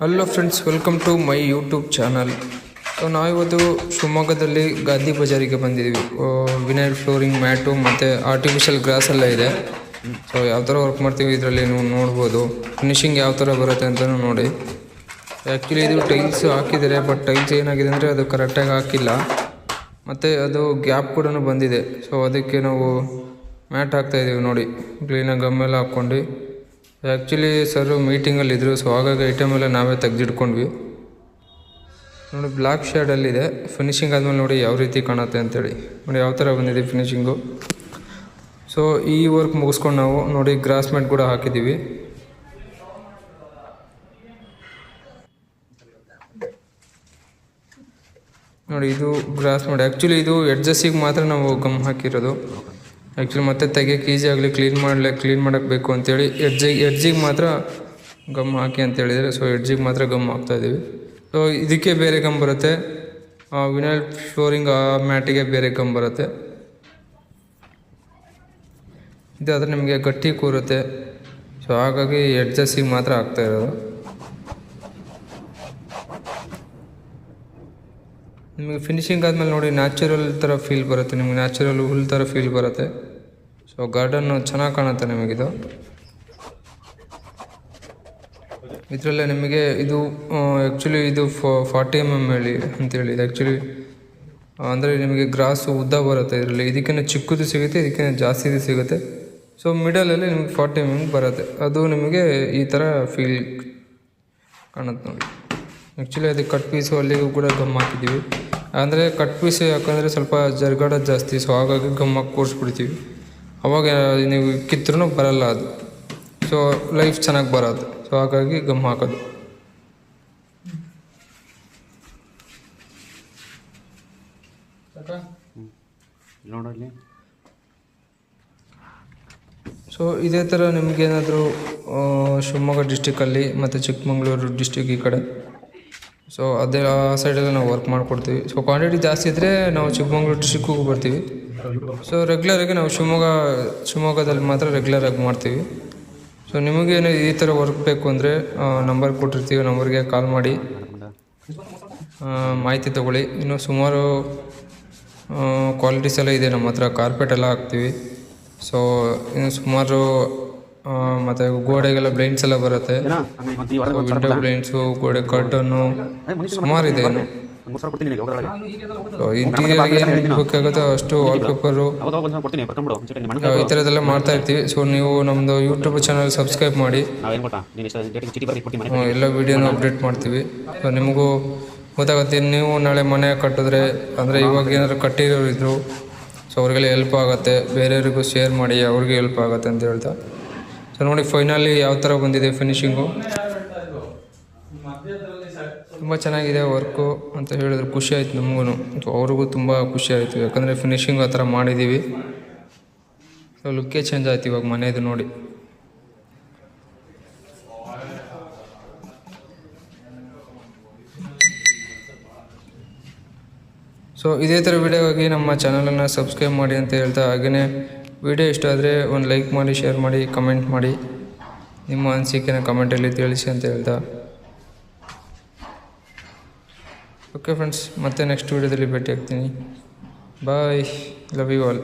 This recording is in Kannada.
Hello friends, welcome to my YouTube channel. So ನಾವಿವತ್ತು ಶಿವಮೊಗ್ಗದಲ್ಲಿ ಗಾಂಧಿ ಬಜಾರಿಗೆ ಬಂದಿದ್ದೀವಿ. ವಿನೈಲ್ ಫ್ಲೋರಿಂಗ್ ಮ್ಯಾಟು ಮತ್ತು ಆರ್ಟಿಫಿಷಿಯಲ್ ಗ್ರಾಸ್ ಎಲ್ಲ ಇದೆ. ಸೊ ಯಾವ ಥರ ವರ್ಕ್ ಮಾಡ್ತೀವಿ ಇದರಲ್ಲಿ ನೀವು ನೋಡ್ಬೋದು. ಫಿನಿಶಿಂಗ್ ಯಾವ ಥರ ಬರುತ್ತೆ ಅಂತಲೂ ನೋಡಿ. ಆ್ಯಕ್ಚುಲಿ ಇದು ಟೈಲ್ಸ್ ಹಾಕಿದ್ದಾರೆ, ಬಟ್ ಟೈಲ್ಸ್ ಏನಾಗಿದೆ ಅಂದರೆ ಅದು ಕರೆಕ್ಟಾಗಿ ಹಾಕಿಲ್ಲ ಮತ್ತು ಅದು ಗ್ಯಾಪ್ ಕೂಡ ಬಂದಿದೆ. ಸೊ ಅದಕ್ಕೆ ನಾವು ಮ್ಯಾಟ್ ಹಾಕ್ತಾಯಿದ್ದೀವಿ ನೋಡಿ, ಕ್ಲೀನಾಗಿ ಗಮ್ಮೆಲ್ಲ ಹಾಕ್ಕೊಂಡು. ಆ್ಯಕ್ಚುಲಿ ಸರ್ ಮೀಟಿಂಗಲ್ಲಿದ್ದರು, ಸೊ ಹಾಗಾಗಿ ಐಟಮ್ ಎಲ್ಲ ನಾವೇ ತೆಗೆದಿಟ್ಕೊಂಡ್ವಿ ನೋಡಿ. ಬ್ಲ್ಯಾಕ್ ಶೇಡಲ್ಲಿದೆ. ಫಿನಿಶಿಂಗ್ ಆದಮೇಲೆ ನೋಡಿ ಯಾವ ರೀತಿ ಕಾಣುತ್ತೆ ಅಂತೇಳಿ. ನೋಡಿ ಯಾವ ಥರ ಬಂದಿದೆ ಫಿನಿಶಿಂಗು. ಸೊ ಈ ವರ್ಕ್ ಮುಗಿಸ್ಕೊಂಡು ನಾವು ನೋಡಿ ಗ್ರಾಸ್ ಮ್ಯಾಟ್ ಕೂಡ ಹಾಕಿದ್ದೀವಿ. ನೋಡಿ ಇದು ಗ್ರಾಸ್ ಮ್ಯಾಟ್. ಆ್ಯಕ್ಚುಲಿ ಇದು ಎಡ್ಜಸ್ಸಿಗೆ ಮಾತ್ರ ನಾವು ಗಮ್ ಹಾಕಿರೋದು. ಆ್ಯಕ್ಚುಲಿ ಮತ್ತೆ ತೆಗಿಯೋಕ್ಕೆ ಈಸಿ ಆಗಲಿ, ಕ್ಲೀನ್ ಮಾಡೋಕ್ಕೆ ಬೇಕು ಅಂತೇಳಿ ಎಡ್ಜಿಗೆ ಮಾತ್ರ ಗಮ್ ಹಾಕಿ ಅಂತ ಹೇಳಿದರೆ, ಸೊ ಎಡ್ಜಿಗೆ ಮಾತ್ರ ಗಮ್ ಹಾಕ್ತಾಯಿದ್ದೀವಿ. ಸೊ ಇದಕ್ಕೆ ಬೇರೆ ಗಮ್ ಬರುತ್ತೆ, ವಿನೈಲ್ ಫ್ಲೋರಿಂಗ್ ಆ ಮ್ಯಾಟಿಗೆ ಬೇರೆ ಗಮ್ ಬರುತ್ತೆ. ಇದಾದರೆ ನಿಮಗೆ ಗಟ್ಟಿ ಕೂರುತ್ತೆ. ಸೊ ಹಾಗಾಗಿ ಎಡ್ಜಸ್ಸಿಗೆ ಮಾತ್ರ ಹಾಕ್ತಾಯಿರೋದು. ನಿಮಗೆ ಫಿನಿಶಿಂಗ್ ಆದಮೇಲೆ ನೋಡಿ ನ್ಯಾಚುರಲ್ ಥರ ಫೀಲ್ ಬರುತ್ತೆ, ನಿಮಗೆ ನ್ಯಾಚುರಲ್ ಹುಲ್ ಥರ ಫೀಲ್ ಬರುತ್ತೆ. ಸೊ ಗಾರ್ಡನ್ನು ಚೆನ್ನಾಗಿ ಕಾಣುತ್ತೆ ನಿಮಗಿದು. ಇದರಲ್ಲೇ ನಿಮಗೆ ಇದು ಆ್ಯಕ್ಚುಲಿ ಇದು 40 mm ಹೇಳಿ ಅಂತೇಳಿ. ಇದು ಆ್ಯಕ್ಚುಲಿ ಅಂದರೆ ನಿಮಗೆ ಗ್ರಾಸು ಉದ್ದ ಬರುತ್ತೆ ಇದರಲ್ಲಿ. ಇದಕ್ಕಿಂತ ಚಿಕ್ಕದು ಸಿಗುತ್ತೆ, ಇದಕ್ಕಿಂತ ಜಾಸ್ತಿದು ಸಿಗುತ್ತೆ. ಸೊ ಮಿಡಲಲ್ಲಿ ನಿಮಗೆ 40 mm ಬರುತ್ತೆ. ಅದು ನಿಮಗೆ ಈ ಥರ ಫೀಲ್ ಕಾಣುತ್ತೆ ನೋಡಿ. ಆ್ಯಕ್ಚುಲಿ ಅದಕ್ಕೆ ಕಟ್ ಪೀಸು ಅಲ್ಲಿಗೂ ಕೂಡ ಗಮ್ ಹಾಕಿದ್ದೀವಿ. ಅಂದರೆ ಕಟ್ ಪೀಸ್ ಯಾಕಂದರೆ ಸ್ವಲ್ಪ ಜರ್ಗಾಡೋದು ಜಾಸ್ತಿ, ಸೊ ಹಾಗಾಗಿ ಗಮ್ ಹಾಕಿ ಕೂರಿಸ್ಬಿಡ್ತೀವಿ. ಅವಾಗ ನೀವು ಕಿತ್ತರೂ ಬರಲ್ಲ ಅದು. ಸೊ ಲೈಫ್ ಚೆನ್ನಾಗಿ ಬರೋದು. ಸೊ ಹಾಗಾಗಿ ಗಮ್ ಹಾಕೋದು. ಸೊ ಇದೇ ಥರ ನಿಮಗೇನಾದರೂ ಶಿವಮೊಗ್ಗ ಡಿಸ್ಟಿಕಲ್ಲಿ ಮತ್ತು ಚಿಕ್ಕಮಗಳೂರು ಡಿಸ್ಟಿಕ್ ಈ ಕಡೆ, ಸೊ ಅದೇ ಆ ಸೈಡೆಲ್ಲ ನಾವು ವರ್ಕ್ ಮಾಡಿಕೊಡ್ತೀವಿ. ಸೊ ಕ್ವಾಂಟಿಟಿ ಜಾಸ್ತಿ ಇದ್ದರೆ ನಾವು ಚಿಕ್ಕಮಗಳೂರು ಡಿಸ್ಟಿಕ್ಕಿಗೂ ಬರ್ತೀವಿ. ಸೊ ರೆಗ್ಯುಲರಾಗಿ ನಾವು ಶಿವಮೊಗ್ಗದಲ್ಲಿ ಮಾತ್ರ ರೆಗ್ಯುಲರಾಗಿ ಮಾಡ್ತೀವಿ. ಸೊ ನಿಮಗೇನು ಈ ಥರ ವರ್ಕ್ ಬೇಕು ಅಂದರೆ ನಂಬರ್ ಕೊಟ್ಟಿರ್ತೀವಿ, ನಂಬರ್ಗೆ ಕಾಲ್ ಮಾಡಿ ಮಾಹಿತಿ ತೊಗೊಳ್ಳಿ. ಇನ್ನು ಸುಮಾರು ಕ್ವಾಲಿಟೀಸ್ ಎಲ್ಲ ಇದೆ ನಮ್ಮ ಹತ್ರ. ಕಾರ್ಪೆಟ್ ಎಲ್ಲ ಹಾಕ್ತೀವಿ. ಸೊ ಇನ್ನು ಸುಮಾರು ಮತ್ತು ಗೋಡೆಗೆಲ್ಲ ಬ್ಲೈಂಡ್ಸ್ ಎಲ್ಲ ಬರುತ್ತೆ. ವಿಂಡೋ ಬ್ಲೈಂಡ್ಸು, ಗೋಡೆ ಕರ್ಟನ್ನು ಸುಮಾರು ಇದೆ. ಇಂಟೀರಿಯರ್ಗೆ ಏನು ಬೇಕಾಗುತ್ತೋ ಅಷ್ಟು ವಾಲ್ಪೇಪರು ಈ ಥರದ್ದೆಲ್ಲ ಮಾಡ್ತಾ ಇರ್ತೀವಿ. ಸೊ ನೀವು ನಮ್ಮದು ಯೂಟ್ಯೂಬ್ ಚಾನಲ್ ಸಬ್ಸ್ಕ್ರೈಬ್ ಮಾಡಿ, ಎಲ್ಲ ವೀಡಿಯೋನ ಅಪ್ಡೇಟ್ ಮಾಡ್ತೀವಿ. ಸೊ ನಿಮಗೂ ಗೊತ್ತಾಗುತ್ತೆ. ನೀವು ನಾಳೆ ಮನೆ ಕಟ್ಟಿದ್ರೆ, ಅಂದರೆ ಇವಾಗ ಏನಾದ್ರು ಕಟ್ಟಿರೋರು ಇದ್ದರು, ಸೊ ಅವ್ರಿಗೆಲ್ಲ ಹೆಲ್ಪ್ ಆಗುತ್ತೆ. ಬೇರೆಯವ್ರಿಗೂ ಶೇರ್ ಮಾಡಿ, ಅವ್ರಿಗೆ ಹೆಲ್ಪ್ ಆಗುತ್ತೆ ಅಂತ ಹೇಳ್ತಾ. ಸೊ ನೋಡಿ ಫೈನಲಿ ಯಾವ ಥರ ಬಂದಿದೆ ಫಿನಿಶಿಂಗು. ತುಂಬ ಚೆನ್ನಾಗಿದೆ ವರ್ಕು ಅಂತ ಹೇಳಿದ್ರು. ಖುಷಿ ಆಯಿತು ನಮಗೂ, ಸೊ ಅವ್ರಿಗೂ ತುಂಬ ಖುಷಿ ಆಯಿತು. ಯಾಕಂದರೆ ಫಿನಿಶಿಂಗ್ ಆ ಥರ ಮಾಡಿದ್ದೀವಿ. ಸೊ ಲುಕ್ಕೇ ಚೇಂಜ್ ಆಯ್ತು ಇವಾಗ ಮನೆಯದು ನೋಡಿ. ಸೊ ಇದೇ ಥರ ವೀಡಿಯೋಗಾಗಿ ನಮ್ಮ ಚಾನಲನ್ನು ಸಬ್ಸ್ಕ್ರೈಬ್ ಮಾಡಿ ಅಂತ ಹೇಳ್ತಾ, ಹಾಗೆಯೇ ವಿಡಿಯೋ ಇಷ್ಟ ಆದರೆ ಒಂದು ಲೈಕ್ ಮಾಡಿ, ಶೇರ್ ಮಾಡಿ, ಕಮೆಂಟ್ ಮಾಡಿ, ನಿಮ್ಮ ಅನಿಸಿಕೆನ ಕಮೆಂಟಲ್ಲಿ ತಿಳಿಸಿ ಅಂತ ಹೇಳ್ತಾ. ಓಕೆ ಫ್ರೆಂಡ್ಸ್, ಮತ್ತೆ ನೆಕ್ಸ್ಟ್ ವೀಡಿಯೋದಲ್ಲಿ ಭೇಟಿ ಆಗ್ತೀನಿ. ಬಾಯ್, ಲವ್ ಯು ಆಲ್.